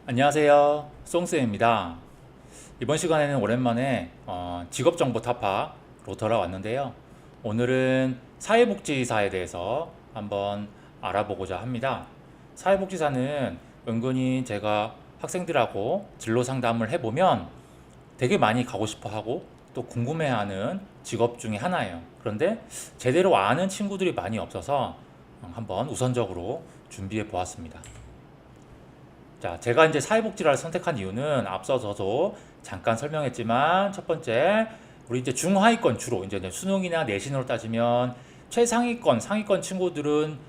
안녕하세요. 송스입니다. 이번 시간에는 오랜만에 직업정보 타파로 돌아왔는데요. 오늘은 사회복지사에 대해서 한번 알아보고자 합니다. 사회복지사는 은근히 제가 학생들하고 진로 상담을 해보면 되게 많이 가고 싶어 하고 또 궁금해하는 직업 중에 하나예요. 그런데 제대로 아는 친구들이 많이 없어서 한번 우선적으로 준비해 보았습니다. 자, 제가 이제 사회복지를 선택한 이유는 앞서서도 잠깐 설명했지만 첫 번째, 우리 이제 중하위권 주로 이제 수능이나 내신으로 따지면 최상위권, 상위권 친구들은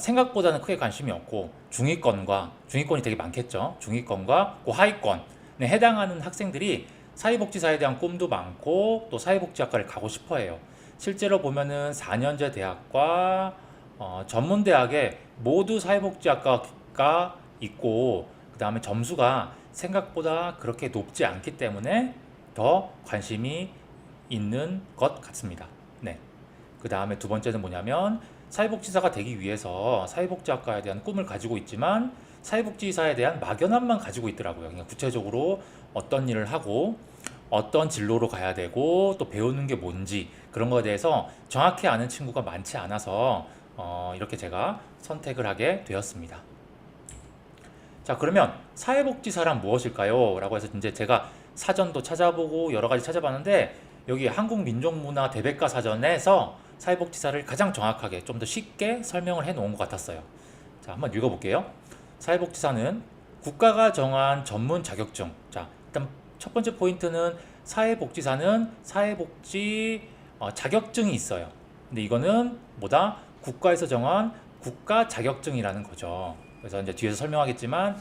생각보다는 크게 관심이 없고 중위권이 되게 많겠죠. 중위권과 그 하위권에 해당하는 학생들이 사회복지사에 대한 꿈도 많고 또 사회복지학과를 가고 싶어 해요. 실제로 보면은 4년제 대학과 전문대학에 모두 사회복지학과가 있고 그 다음에 점수가 생각보다 그렇게 높지 않기 때문에 더 관심이 있는 것 같습니다. 네. 그 다음에 두 번째는 뭐냐면 사회복지사가 되기 위해서 사회복지학과에 대한 꿈을 가지고 있지만 사회복지사에 대한 막연함만 가지고 있더라고요. 그냥 구체적으로 어떤 일을 하고 어떤 진로로 가야 되고 또 배우는 게 뭔지 그런 거에 대해서 정확히 아는 친구가 많지 않아서 이렇게 제가 선택을 하게 되었습니다. 자, 그러면 사회복지사란 무엇일까요? 라고 해서 이제 제가 사전도 찾아보고 여러 가지 찾아봤는데 여기 한국민족문화 대백과 사전에서 사회복지사를 가장 정확하게 좀 더 쉽게 설명을 해 놓은 것 같았어요. 자, 한번 읽어볼게요. 사회복지사는 국가가 정한 전문 자격증. 자, 일단 첫 번째 포인트는 사회복지사는 사회복지 자격증이 있어요. 근데 이거는 뭐다? 국가에서 정한 국가 자격증이라는 거죠. 그래서 이제 뒤에서 설명하겠지만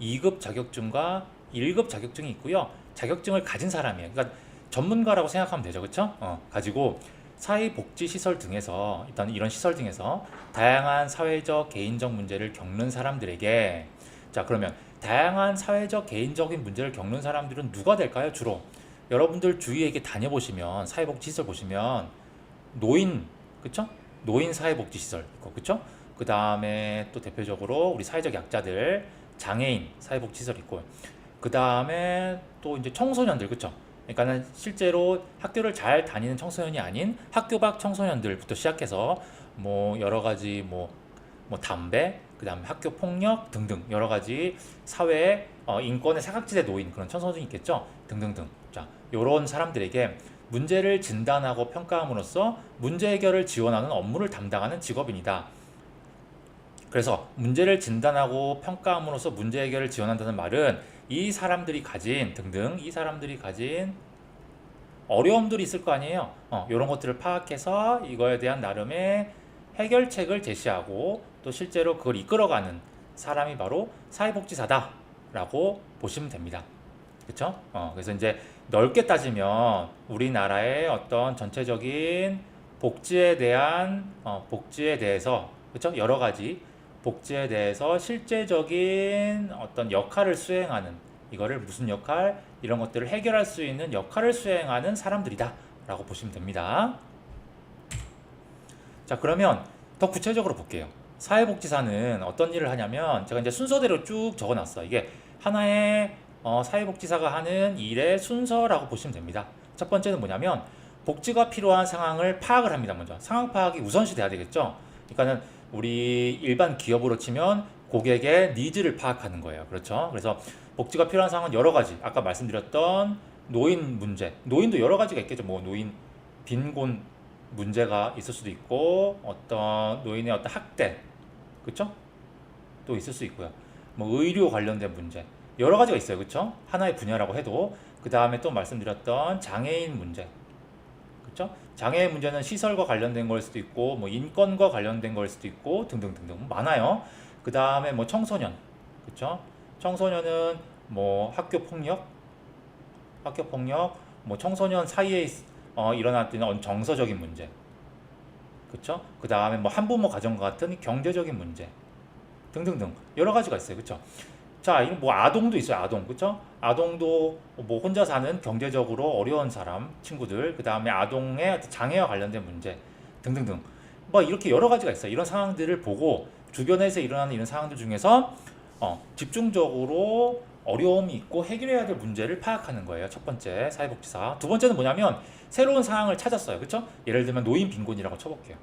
2급 자격증과 1급 자격증이 있고요. 자격증을 가진 사람이에요. 그러니까 전문가라고 생각하면 되죠. 그렇죠? 가지고 사회복지시설 등에서 일단 이런 시설 등에서 다양한 사회적 개인적 문제를 겪는 사람들에게 자, 그러면 다양한 사회적 개인적인 문제를 겪는 사람들은 누가 될까요? 주로 여러분들 주위에 이렇게 다녀보시면 사회복지시설 보시면 노인, 그쵸? 노인 사회복지시설 있고, 그쵸? 그 다음에 또 대표적으로 우리 사회적 약자들, 장애인 사회복지시설 있고, 그 다음에 또 이제 청소년들, 그쵸? 그러니까는 실제로 학교를 잘 다니는 청소년이 아닌 학교 밖 청소년들부터 시작해서 뭐 여러 가지 뭐 담배, 그 다음에 학교 폭력 등등 여러 가지 사회 인권의 사각지대 놓인 그런 청소년이 있겠죠? 등등등. 자, 요런 사람들에게 문제를 진단하고 평가함으로써 문제 해결을 지원하는 업무를 담당하는 직업인이다. 그래서 문제를 진단하고 평가함으로써 문제 해결을 지원한다는 말은 이 사람들이 가진 등등 이 사람들이 가진 어려움들이 있을 거 아니에요. 이런 것들을 파악해서 이거에 대한 나름의 해결책을 제시하고 또 실제로 그걸 이끌어가는 사람이 바로 사회복지사다라고 보시면 됩니다. 그렇죠? 그래서 이제 넓게 따지면 우리나라의 어떤 전체적인 복지에 대해서 그렇죠? 여러 가지 복지에 대해서 실제적인 어떤 역할을 수행하는 이거를 무슨 역할 이런 것들을 해결할 수 있는 역할을 수행하는 사람들이다 라고 보시면 됩니다. 자, 그러면 더 구체적으로 볼게요. 사회복지사는 어떤 일을 하냐면 제가 이제 순서대로 쭉 적어놨어요. 이게 하나의 사회복지사가 하는 일의 순서라고 보시면 됩니다. 첫 번째는 뭐냐면 복지가 필요한 상황을 파악을 합니다. 먼저 상황 파악이 우선시 돼야 되겠죠. 그러니까는 우리 일반 기업으로 치면 고객의 니즈를 파악하는 거예요. 그렇죠? 그래서 복지가 필요한 상황은 여러 가지. 아까 말씀드렸던 노인 문제. 노인도 여러 가지가 있겠죠. 뭐 노인 빈곤 문제가 있을 수도 있고 어떤 노인의 어떤 학대. 그렇죠? 또 있을 수 있고요. 뭐 의료 관련된 문제. 여러 가지가 있어요. 그렇죠? 하나의 분야라고 해도 그 다음에 또 말씀드렸던 장애인 문제. 그렇죠? 장애인 문제는 시설과 관련된 걸 수도 있고 뭐 인권과 관련된 걸 수도 있고 등등등등 많아요. 그 다음에 뭐 청소년, 그렇죠? 청소년은 뭐 학교 폭력, 뭐 청소년 사이에 일어났던 정서적인 문제, 그렇죠? 그 다음에 뭐 한부모 가정과 같은 경제적인 문제 등등등 여러 가지가 있어요, 그렇죠? 자, 이거 뭐 아동도 있어요, 아동, 그쵸? 아동도 뭐 혼자 사는 경제적으로 어려운 사람, 친구들, 그 다음에 아동의 장애와 관련된 문제 등등등. 뭐 이렇게 여러 가지가 있어요. 이런 상황들을 보고 주변에서 일어나는 이런 상황들 중에서 집중적으로 어려움이 있고 해결해야 될 문제를 파악하는 거예요. 첫 번째 사회복지사. 두 번째는 뭐냐면 새로운 상황을 찾았어요. 그렇죠? 예를 들면 노인 빈곤이라고 쳐볼게요.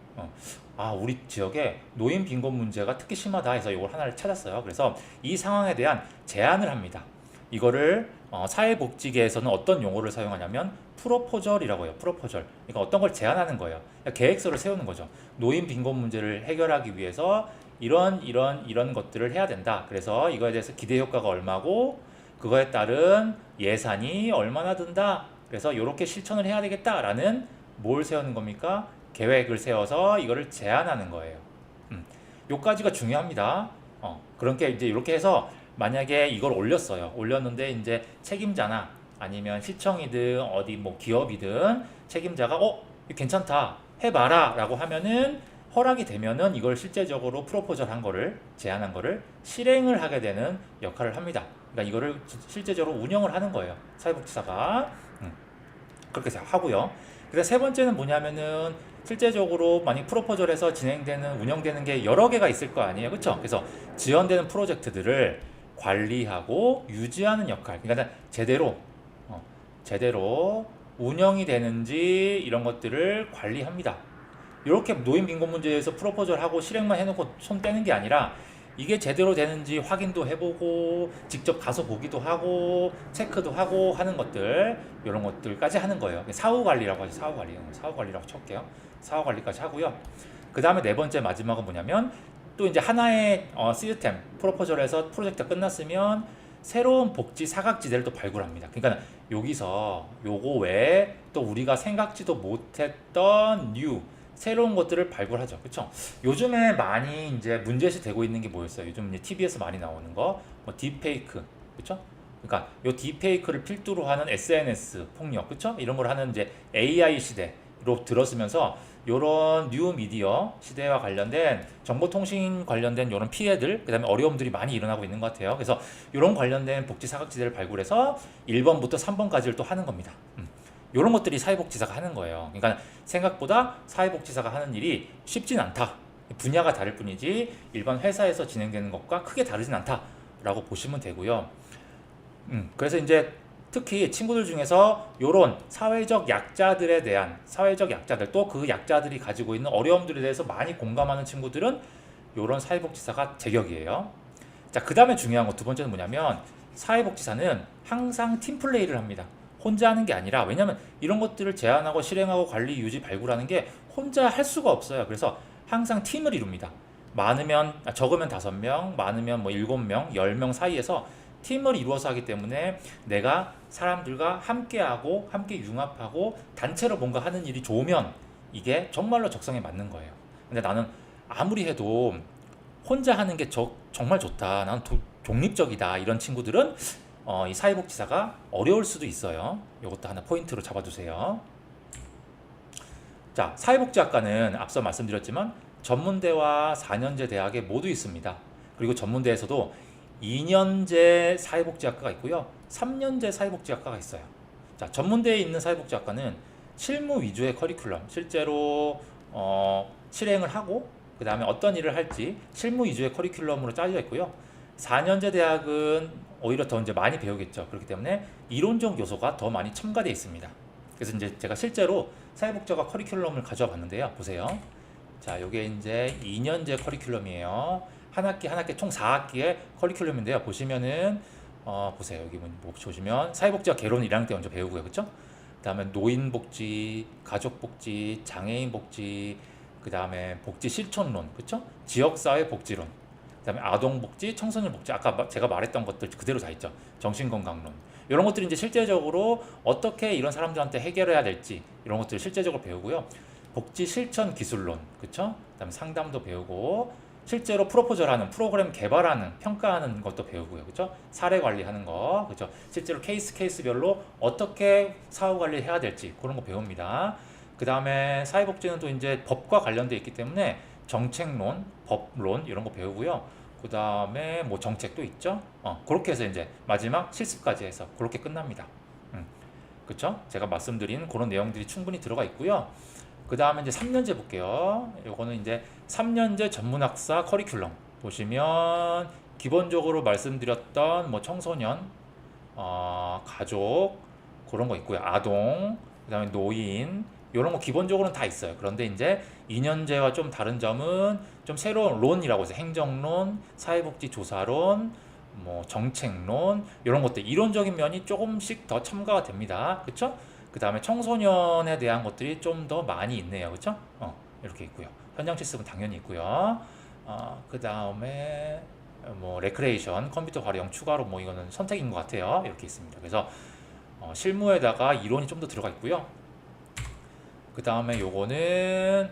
우리 지역에 노인 빈곤 문제가 특히 심하다 해서 이걸 하나를 찾았어요. 그래서 이 상황에 대한 제안을 합니다. 이거를 사회복지계에서는 어떤 용어를 사용하냐면 프로포절이라고 해요. 프로포절. 그러니까 어떤 걸 제안하는 거예요. 그러니까 계획서를 세우는 거죠. 노인 빈곤 문제를 해결하기 위해서 이런 것들을 해야 된다. 그래서 이거에 대해서 기대 효과가 얼마고 그거에 따른 예산이 얼마나 든다. 그래서 이렇게 실천을 해야 되겠다라는 뭘 세우는 겁니까? 계획을 세워서 이거를 제안하는 거예요. 요까지가 중요합니다. 그렇게 이제 이렇게 해서 만약에 이걸 올렸어요. 올렸는데 이제 책임자나 아니면 시청이든 어디 뭐 기업이든 책임자가 이거 괜찮다 해봐라 라고 하면은 허락이 되면은 이걸 실제적으로 프로포절 한 거를 제안한 거를 실행을 하게 되는 역할을 합니다. 그러니까 이거를 실제적으로 운영을 하는 거예요. 사회복지사가 그렇게 하고요. 그래서 세 번째는 뭐냐면은 실제적으로 만약 프로포절에서 진행되는 운영되는 게 여러 개가 있을 거 아니에요, 그렇죠? 그래서 지원되는 프로젝트들을 관리하고 유지하는 역할. 그러니까 제대로 운영이 되는지 이런 것들을 관리합니다. 이렇게 노인 빈곤 문제에서 프로포절하고 실행만 해놓고 손 떼는 게 아니라 이게 제대로 되는지 확인도 해보고 직접 가서 보기도 하고 체크도 하고 하는 것들 이런 것들까지 하는 거예요. 사후 관리라고 하죠. 사후 관리라고 칠게요. 사후 관리까지 하고요. 그 다음에 네 번째 마지막은 뭐냐면 또 이제 하나의 시스템 프로포절에서 프로젝트가 끝났으면 새로운 복지 사각지대를 또 발굴합니다. 그러니까 여기서 요거 외에 또 우리가 생각지도 못했던 새로운 것들을 발굴하죠. 그렇죠? 요즘에 많이 이제 문제시 되고 있는 게 뭐였어요? 요즘 이제 TV에서 많이 나오는 거, 뭐 딥페이크, 그렇죠? 그러니까 요 딥페이크를 필두로 하는 SNS 폭력, 그렇죠? 이런 걸 하는 이제 AI 시대로 들어서면서 요런 뉴 미디어 시대와 관련된 정보통신 관련된 요런 피해들, 그다음에 어려움들이 많이 일어나고 있는 것 같아요. 그래서 요런 관련된 복지 사각지대를 발굴해서 1번부터 3번까지를 또 하는 겁니다. 이런 것들이 사회복지사가 하는 거예요. 그러니까 생각보다 사회복지사가 하는 일이 쉽진 않다. 분야가 다를 뿐이지 일반 회사에서 진행되는 것과 크게 다르진 않다라고 보시면 되고요. 그래서 이제 특히 친구들 중에서 이런 사회적 약자들에 대한 사회적 약자들 또 그 약자들이 가지고 있는 어려움들에 대해서 많이 공감하는 친구들은 이런 사회복지사가 제격이에요. 자, 그 다음에 중요한 거 두 번째는 뭐냐면 사회복지사는 항상 팀플레이를 합니다. 혼자 하는 게 아니라 왜냐면 이런 것들을 제안하고 실행하고 관리, 유지, 발굴하는 게 혼자 할 수가 없어요. 그래서 항상 팀을 이룹니다. 적으면 5명, 많으면 뭐 7명, 10명 사이에서 팀을 이루어서 하기 때문에 내가 사람들과 함께하고 함께 융합하고 단체로 뭔가 하는 일이 좋으면 이게 정말로 적성에 맞는 거예요. 근데 나는 아무리 해도 혼자 하는 게 정말 좋다. 나는 독립적이다. 이런 친구들은 이 사회복지사가 어려울 수도 있어요. 이것도 하나 포인트로 잡아두세요. 자, 사회복지학과는 앞서 말씀드렸지만 전문대와 4년제 대학에 모두 있습니다. 그리고 전문대에서도 2년제 사회복지학과가 있고요. 3년제 사회복지학과가 있어요. 자, 전문대에 있는 사회복지학과는 실무 위주의 커리큘럼, 실제로 실행을 하고 그 다음에 어떤 일을 할지 실무 위주의 커리큘럼으로 짜져 있고요. 4년제 대학은 오히려 더 이제 많이 배우겠죠. 그렇기 때문에 이론적 요소가 더 많이 첨가되어 있습니다. 그래서 이제 제가 실제로 사회복지학과 커리큘럼을 가져와 봤는데요. 보세요. 자, 이게 이제 2년제 커리큘럼이에요. 한 학기 총 4학기의 커리큘럼인데요. 보시면은 보세요. 여기 뭐 보시면 사회복지학 개론 1학년 때 먼저 배우고요. 그렇죠? 그다음에 노인복지, 가족복지, 장애인복지, 그다음에 복지 실천론, 그렇죠? 지역사회 복지론, 그다음에 아동복지, 청소년복지, 아까 제가 말했던 것들 그대로 다 있죠. 정신건강론. 이런 것들이 이제 실제적으로 어떻게 이런 사람들한테 해결해야 될지 이런 것들을 실제적으로 배우고요. 복지 실천 기술론, 그렇죠? 그다음에 상담도 배우고 실제로 프로포절하는 프로그램 개발하는 평가하는 것도 배우고요. 그렇죠? 사례 관리하는 거. 그렇죠? 실제로 케이스별로 어떻게 사후 관리를 해야 될지 그런 거 배웁니다. 그다음에 사회복지는 또 이제 법과 관련돼 있기 때문에 정책론, 법론 이런 거 배우고요. 그다음에 뭐 정책도 있죠. 그렇게 해서 이제 마지막 실습까지 해서 그렇게 끝납니다. 그렇죠? 제가 말씀드린 그런 내용들이 충분히 들어가 있고요. 그 다음에 이제 3년제 볼게요. 요거는 이제 3년제 전문학사 커리큘럼 보시면 기본적으로 말씀드렸던 뭐 청소년, 가족 그런 거 있고요. 아동, 그다음에 노인 이런 거 기본적으로는 다 있어요. 그런데 이제 2년제와 좀 다른 점은 좀 새로운 론이라고 해서 행정론, 사회복지조사론, 뭐 정책론 이런 것들 이론적인 면이 조금씩 더 첨가가 됩니다. 그렇죠? 그다음에 청소년에 대한 것들이 좀 더 많이 있네요. 그렇죠? 이렇게 있고요. 현장 실습은 당연히 있고요. 그다음에 뭐 레크레이션, 컴퓨터 활용 추가로 뭐 이거는 선택인 것 같아요. 이렇게 있습니다. 그래서 실무에다가 이론이 좀 더 들어가 있고요. 그 다음에 요거는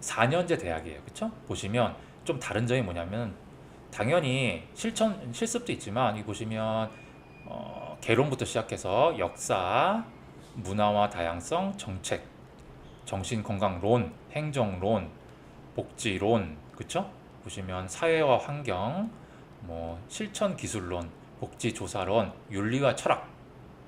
4년제 대학이에요. 그쵸? 보시면 좀 다른 점이 뭐냐면 당연히 실습도 있지만 이 보시면 개론부터 시작해서 역사, 문화와 다양성, 정책, 정신건강론, 행정론, 복지론, 그쵸? 보시면 사회와 환경, 뭐 실천기술론, 복지조사론, 윤리와 철학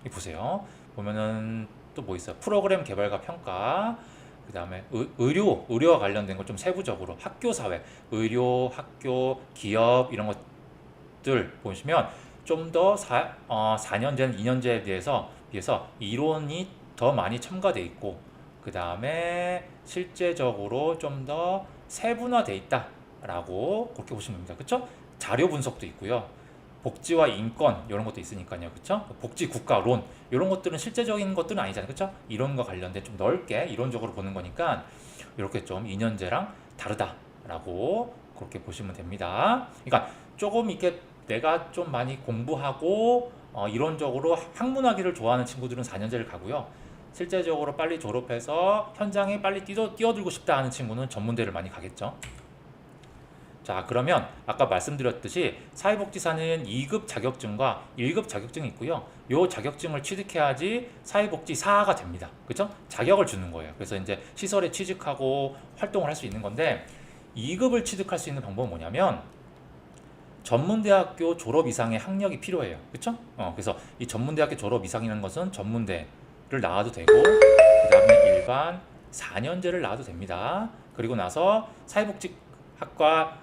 이 보세요. 보면은 또 뭐 있어요? 프로그램 개발과 평가, 그 다음에 의료와 관련된 거 좀 세부적으로 학교 사회, 의료, 학교, 기업 이런 것들 보시면 좀 더 4년제는 2년제에 비해서 이론이 더 많이 첨가돼 있고 그 다음에 실제적으로 좀 더 세분화돼 있다라고 그렇게 보시면 됩니다. 그쵸? 자료 분석도 있고요. 복지와 인권 이런 것도 있으니까요. 그쵸? 복지 국가론 이런 것들은 실제적인 것들은 아니잖아요. 그쵸? 이론과 관련된 좀 넓게 이론적으로 보는 거니까 이렇게 좀 2년제랑 다르다라고 그렇게 보시면 됩니다. 그러니까 조금 이렇게 내가 좀 많이 공부하고 이론적으로 학문하기를 좋아하는 친구들은 4년제를 가고요. 실제적으로 빨리 졸업해서 현장에 빨리 뛰어들고 싶다 하는 친구는 전문대를 많이 가겠죠. 자, 그러면 아까 말씀드렸듯이 사회복지사는 2급 자격증과 1급 자격증이 있고요. 요 자격증을 취득해야지 사회복지사가 됩니다. 그렇죠? 자격을 주는 거예요. 그래서 이제 시설에 취직하고 활동을 할 수 있는 건데 2급을 취득할 수 있는 방법은 뭐냐면 전문대학교 졸업 이상의 학력이 필요해요. 그렇죠? 그래서 이 전문대학교 졸업 이상이라는 것은 전문대를 나와도 되고 그다음에 일반 4년제를 나와도 됩니다. 그리고 나서 사회복지학과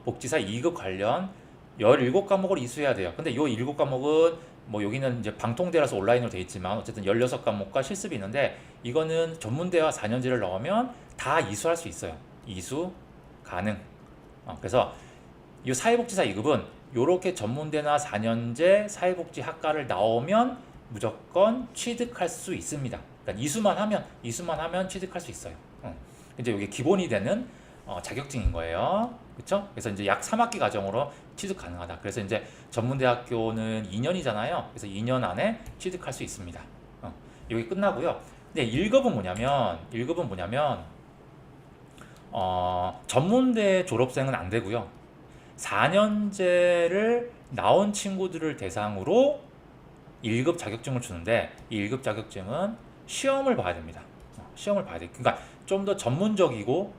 복지사 2급 관련 17과목을 이수해야 돼요. 근데 이 7과목은 뭐 여기는 이제 방통대라서 온라인으로 돼 있지만 어쨌든 16과목과 실습이 있는데 이거는 전문대와 4년제를 넣으면 다 이수할 수 있어요. 이수 가능. 그래서 이 사회복지사 2급은 이렇게 전문대나 4년제 사회복지학과를 나오면 무조건 취득할 수 있습니다. 그러니까 이수만 하면 취득할 수 있어요. 이제 이게 기본이 되는 자격증인 거예요. 그렇죠? 그래서 이제 약 3학기 과정으로 취득 가능하다. 그래서 이제 전문대학교는 2년이잖아요. 그래서 2년 안에 취득할 수 있습니다. 여기 끝나고요. 근데 1급은 뭐냐면 전문대 졸업생은 안 되고요. 4년제를 나온 친구들을 대상으로 1급 자격증을 주는데 이 1급 자격증은 시험을 봐야 됩니다. 시험을 봐야 돼요. 그러니까 좀 더 전문적이고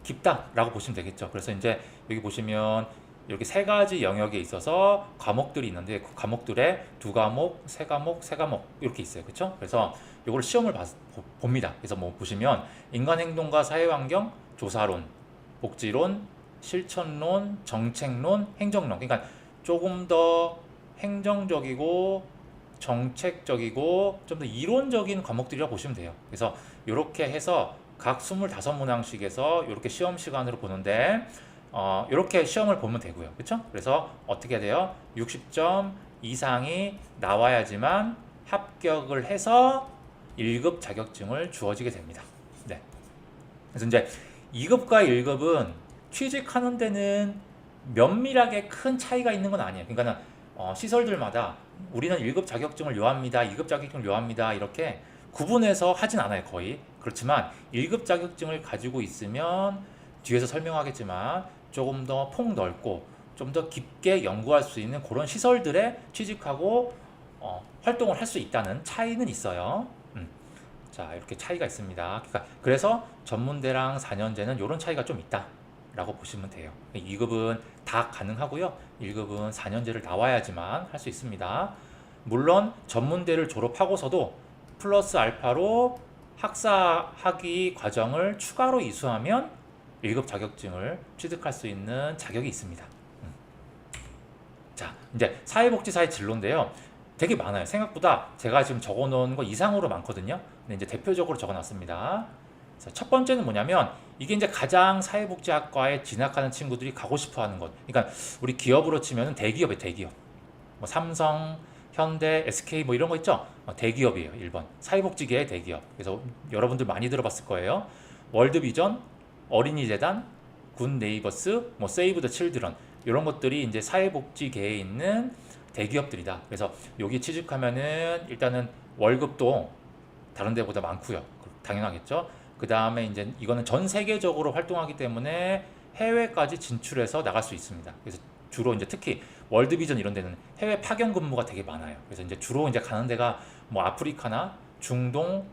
깊다라고 보시면 되겠죠. 그래서 이제 여기 보시면 이렇게 세 가지 영역에 있어서 과목들이 있는데 그 과목들에 2과목, 3과목 이렇게 있어요. 그렇죠? 그래서 이걸 시험을 봅니다. 그래서 뭐 보시면 인간행동과 사회환경, 조사론, 복지론, 실천론, 정책론, 행정론. 그러니까 조금 더 행정적이고 정책적이고 좀 더 이론적인 과목들이라고 보시면 돼요. 그래서 이렇게 해서 각 25문항씩에서 이렇게 시험 시간으로 보는데 이렇게 시험을 보면 되고요. 그렇죠? 그래서 어떻게 돼요? 60점 이상이 나와야지만 합격을 해서 1급 자격증을 주어지게 됩니다. 네. 그래서 이제 2급과 1급은 취직하는 데는 면밀하게 큰 차이가 있는 건 아니에요. 그러니까 시설들마다 우리는 1급 자격증을 요합니다. 2급 자격증을 요합니다. 이렇게 구분해서 하진 않아요. 거의. 그렇지만 1급 자격증을 가지고 있으면 뒤에서 설명하겠지만 조금 더 폭넓고 좀 더 깊게 연구할 수 있는 그런 시설들에 취직하고 활동을 할 수 있다는 차이는 있어요. 자, 이렇게 차이가 있습니다. 그래서 전문대랑 4년제는 이런 차이가 좀 있다라고 보시면 돼요. 2급은 다 가능하고요. 1급은 4년제를 나와야지만 할 수 있습니다. 물론 전문대를 졸업하고서도 플러스 알파로 학사 학위 과정을 추가로 이수하면 1급 자격증을 취득할 수 있는 자격이 있습니다. 자, 이제 사회복지사의 진로인데요. 되게 많아요. 생각보다 제가 지금 적어 놓은 거 이상으로 많거든요. 근데 이제 대표적으로 적어 놨습니다. 첫 번째는 뭐냐면 이게 이제 가장 사회복지학과에 진학하는 친구들이 가고 싶어 하는 것. 그러니까 우리 기업으로 치면 대기업이에요, 대기업. 뭐 삼성, 현대, SK 뭐 이런 거 있죠? 대기업이에요, 1번. 사회복지계의 대기업. 그래서 여러분들 많이 들어봤을 거예요. 월드비전, 어린이재단, 굿네이버스, 뭐 세이브 더 칠드런 이런 것들이 이제 사회복지계에 있는 대기업들이다. 그래서 여기 취직하면은 일단은 월급도 다른 데보다 많고요. 당연하겠죠. 그 다음에 이제 이거는 전 세계적으로 활동하기 때문에 해외까지 진출해서 나갈 수 있습니다. 그래서 주로 이제 특히 월드비전 이런 데는 해외 파견 근무가 되게 많아요. 그래서 이제 주로 이제 가는 데가 뭐 아프리카나 중동,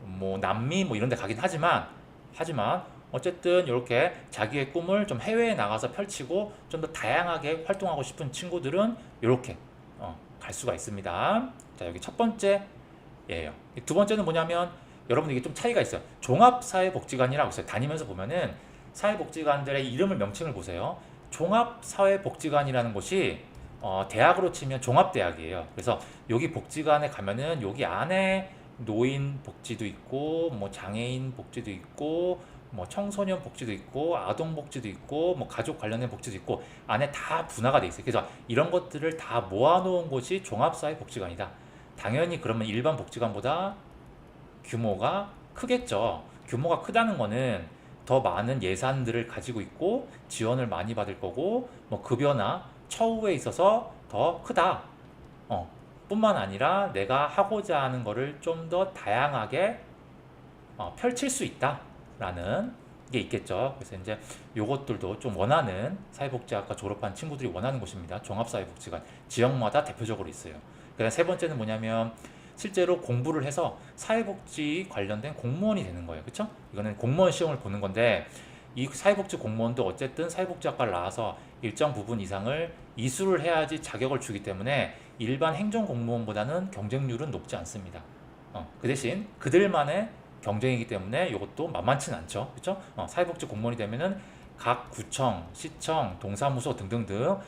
뭐 남미 뭐 이런 데 가긴 하지만 어쨌든 이렇게 자기의 꿈을 좀 해외에 나가서 펼치고 좀 더 다양하게 활동하고 싶은 친구들은 이렇게 갈 수가 있습니다. 자, 여기 첫 번째예요. 두 번째는 뭐냐면 여러분 이게 좀 차이가 있어요. 종합사회복지관이라고 있어요. 다니면서 보면은 사회복지관들의 이름을 명칭을 보세요. 종합사회복지관이라는 곳이 대학으로 치면 종합대학이에요. 그래서 여기 복지관에 가면은 여기 안에 노인 복지도 있고 뭐 장애인 복지도 있고 뭐 청소년 복지도 있고 아동 복지도 있고 뭐 가족 관련된 복지도 있고 안에 다 분화가 돼 있어요. 그래서 이런 것들을 다 모아놓은 곳이 종합사회복지관이다. 당연히 그러면 일반 복지관보다 규모가 크겠죠. 규모가 크다는 거는 더 많은 예산들을 가지고 있고 지원을 많이 받을 거고 뭐 급여나 처우에 있어서 더 크다. 뿐만 아니라 내가 하고자 하는 거를 좀 더 다양하게 펼칠 수 있다라는 게 있겠죠. 그래서 이제 요것들도 좀 원하는 사회복지학과 졸업한 친구들이 원하는 곳입니다. 종합사회복지관 지역마다 대표적으로 있어요. 그다음 세 번째는 뭐냐면 실제로 공부를 해서 사회복지 관련된 공무원이 되는 거예요. 그렇죠? 이거는 공무원 시험을 보는 건데 이 사회복지 공무원도 어쨌든 사회복지학과를 나와서 일정 부분 이상을 이수를 해야지 자격을 주기 때문에 일반 행정공무원보다는 경쟁률은 높지 않습니다. 그 대신 그들만의 경쟁이기 때문에 이것도 만만치는 않죠. 그렇죠? 사회복지 공무원이 되면은 각 구청, 시청, 동사무소 등등등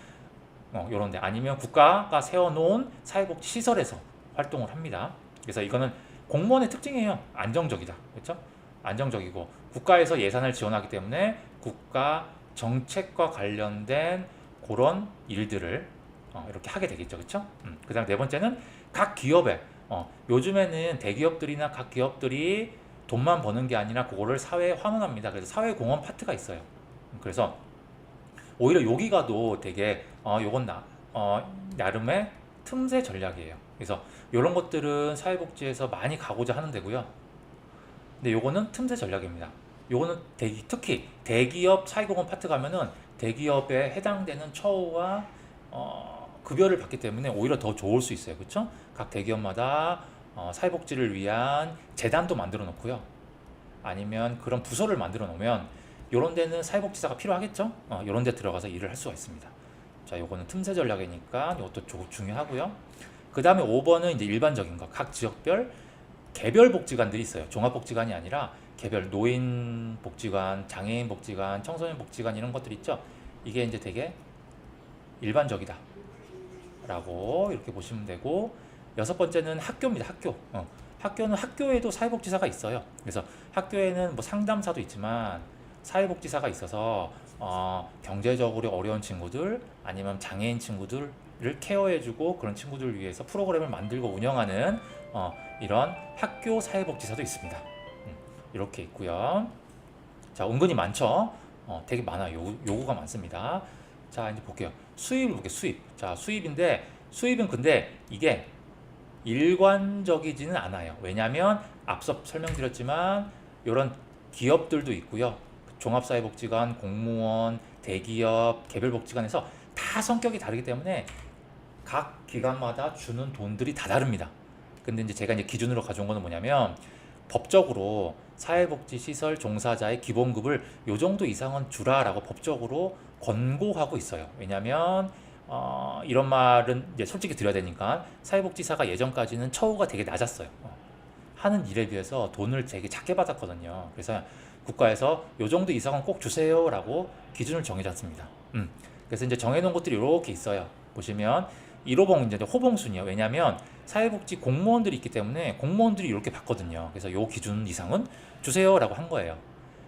이런 데 아니면 국가가 세워놓은 사회복지 시설에서 활동을 합니다. 그래서 이거는 공무원의 특징이에요. 안정적이다. 그렇죠? 안정적이고 국가에서 예산을 지원하기 때문에 국가 정책과 관련된 그런 일들을 이렇게 하게 되겠죠. 그렇죠? 그다음 네 번째는 각 기업에 요즘에는 대기업들이나 각 기업들이 돈만 버는 게 아니라 그거를 사회에 환원합니다. 그래서 사회공헌 파트가 있어요. 그래서 오히려 여기가 도 되게 요건 나름의 틈새 전략이에요. 그래서 이런 것들은 사회복지에서 많이 가고자 하는 데고요. 근데 요거는 틈새 전략입니다. 요거는 특히 대기업 사회공헌 파트 가면은 대기업에 해당되는 처우와 급여를 받기 때문에 오히려 더 좋을 수 있어요. 그렇죠? 각 대기업마다 사회복지를 위한 재단도 만들어 놓고요. 아니면 그런 부서를 만들어 놓으면 이런 데는 사회복지사가 필요하겠죠? 이런 데 들어가서 일을 할 수가 있습니다. 자, 요거는 틈새 전략이니까 이것도 중요하고요. 그 다음에 5번은 이제 일반적인 거. 각 지역별 개별 복지관들이 있어요. 종합복지관이 아니라 개별 노인 복지관, 장애인 복지관, 청소년 복지관 이런 것들 있죠. 이게 이제 되게 일반적이다 라고 이렇게 보시면 되고, 여섯 번째는 학교입니다. 학교. 학교는 학교에도 사회복지사가 있어요. 그래서 학교에는 뭐 상담사도 있지만 사회복지사가 있어서 경제적으로 어려운 친구들 아니면 장애인 친구들을 케어해주고 그런 친구들을 위해서 프로그램을 만들고 운영하는 이런 학교 사회복지사도 있습니다. 이렇게 있고요. 자, 은근히 많죠. 되게 많아요. 요구가 많습니다. 자, 이제 볼게요. 수입을 볼게요. 수입. 자, 수입은 근데 이게 일관적이지는 않아요. 왜냐하면 앞서 설명드렸지만 이런 기업들도 있고요. 종합사회복지관, 공무원, 대기업, 개별복지관에서 다 성격이 다르기 때문에 각 기관마다 주는 돈들이 다 다릅니다. 근데 이제 제가 이제 기준으로 가져온 거는 뭐냐면 법적으로 사회복지시설 종사자의 기본급을 요 정도 이상은 주라라고 법적으로 권고하고 있어요. 왜냐하면 이런 말은 이제 솔직히 드려야 되니까 사회복지사가 예전까지는 처우가 되게 낮았어요. 하는 일에 비해서 돈을 되게 작게 받았거든요. 그래서 국가에서 요 정도 이상은 꼭 주세요라고 기준을 정해놨습니다. 그래서 이제 정해놓은 것들이 이렇게 있어요. 보시면 1호봉 이제 호봉순이에요. 왜냐하면 사회복지 공무원들이 있기 때문에 공무원들이 이렇게 받거든요. 그래서 요 기준 이상은 주세요라고 한 거예요.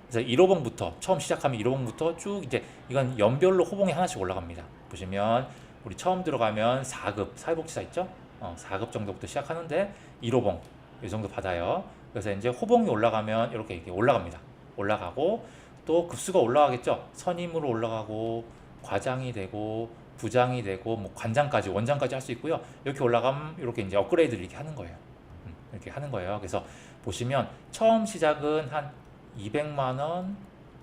그래서 1호봉부터 처음 시작하면 1호봉부터 쭉 이제 이건 연별로 호봉이 하나씩 올라갑니다. 보시면 우리 처음 들어가면 4급 사회복지사 있죠? 4급 정도부터 시작하는데 1호봉 이 정도 받아요. 그래서 이제 호봉이 올라가면 이렇게 올라갑니다. 올라가고 또 급수가 올라가겠죠. 선임으로 올라가고 과장이 되고 부장이 되고 뭐 관장까지 원장까지 할 수 있고요. 이렇게 올라가면 이렇게 이제 업그레이드를 이렇게 하는 거예요. 이렇게 하는 거예요. 그래서 보시면 처음 시작은 한 200만 원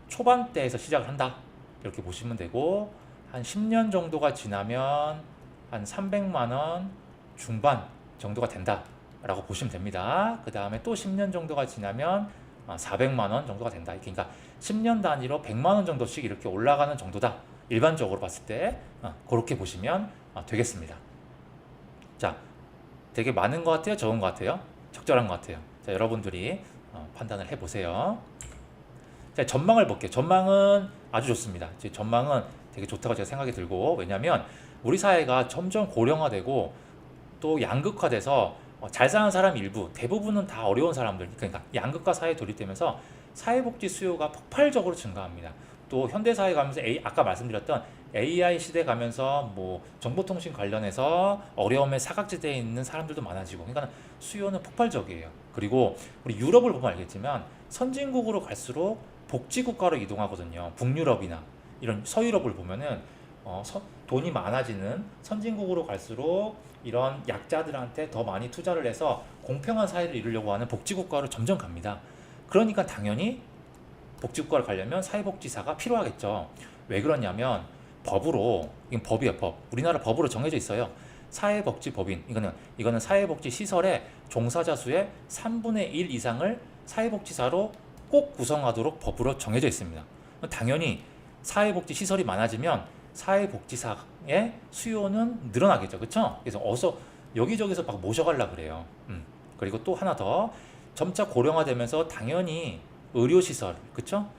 초반대에서 시작을 한다. 이렇게 보시면 되고 한 10년 정도가 지나면 한 300만 원 중반 정도가 된다. 라고 보시면 됩니다. 그 다음에 또 10년 정도가 지나면 400만 원 정도가 된다. 그러니까 10년 단위로 100만 원 정도씩 이렇게 올라가는 정도다. 일반적으로 봤을 때 그렇게 보시면 되겠습니다. 자, 되게 많은 것 같아요? 적은 것 같아요? 적절한 것 같아요. 자, 여러분들이 판단을 해보세요. 자, 전망을 볼게요. 전망은 아주 좋습니다. 전망은 되게 좋다고 제가 생각이 들고, 왜냐하면 우리 사회가 점점 고령화되고 또 양극화돼서 잘 사는 사람 일부, 대부분은 다 어려운 사람들, 그러니까 양극화 사회에 돌입되면서 사회복지 수요가 폭발적으로 증가합니다. 또 현대사회 가면서 아까 말씀드렸던 AI 시대 가면서 뭐 정보통신 관련해서 어려움의 사각지대에 있는 사람들도 많아지고, 그러니까 수요는 폭발적이에요. 그리고 우리 유럽을 보면 알겠지만 선진국으로 갈수록 복지국가로 이동하거든요. 북유럽이나 이런 서유럽을 보면은 돈이 많아지는 선진국으로 갈수록 이런 약자들한테 더 많이 투자를 해서 공평한 사회를 이루려고 하는 복지국가로 점점 갑니다. 그러니까 당연히 복지국가를 가려면 사회복지사가 필요하겠죠. 왜 그러냐면 법으로, 이건 법이에요, 법. 우리나라 법으로 정해져 있어요. 사회복지법인, 이거는 사회복지 시설의 종사자 수의 3분의 1 이상을 사회복지사로 꼭 구성하도록 법으로 정해져 있습니다. 당연히 사회복지 시설이 많아지면 사회복지사의 수요는 늘어나겠죠. 그렇죠? 그래서 어서 여기저기서 막 모셔가려고 그래요. 그리고 또 하나 더, 점차 고령화되면서 당연히 의료시설, 그렇죠?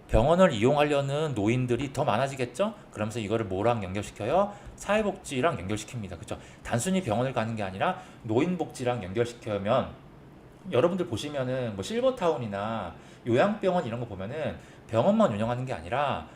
병원을 이용하려는 노인들이 더 많아지겠죠? 그러면서 이거를 뭐랑 연결시켜요? 사회복지랑 연결시킵니다. 그렇죠? 단순히 병원을 가는 게 아니라 노인복지랑 연결시켜면, 여러분들 보시면은 뭐 실버타운이나 요양병원 이런 거 보면은 병원만 운영하는 게 아니라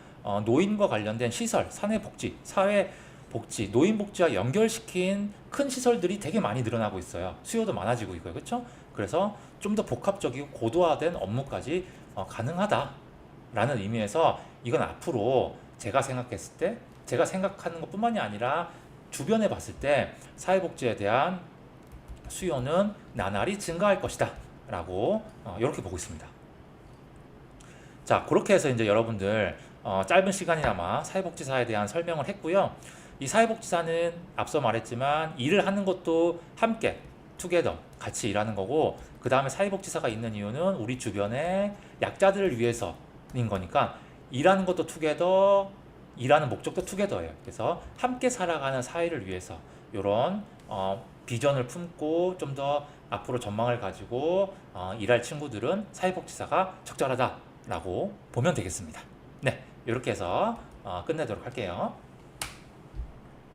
노인과 관련된 시설, 사내복지, 사회복지, 노인복지와 연결시킨 큰 시설들이 되게 많이 늘어나고 있어요. 수요도 많아지고 있고요. 그렇죠? 그래서 좀 더 복합적이고 고도화된 업무까지 가능하다라는 의미에서 이건 앞으로 제가 생각했을 때, 제가 생각하는 것뿐만이 아니라 주변에 봤을 때 사회복지에 대한 수요는 나날이 증가할 것이다 라고 이렇게 보고 있습니다. 자, 그렇게 해서 이제 여러분들 짧은 시간이나마 사회복지사에 대한 설명을 했고요. 이 사회복지사는 앞서 말했지만 일을 하는 것도 함께 투게더 같이 일하는 거고, 그 다음에 사회복지사가 있는 이유는 우리 주변의 약자들을 위해서인 거니까 일하는 것도 투게더, 일하는 목적도 투게더예요. 그래서 함께 살아가는 사회를 위해서 이런 비전을 품고 좀 더 앞으로 전망을 가지고 일할 친구들은 사회복지사가 적절하다라고 보면 되겠습니다. 네, 이렇게 해서 끝내도록 할게요.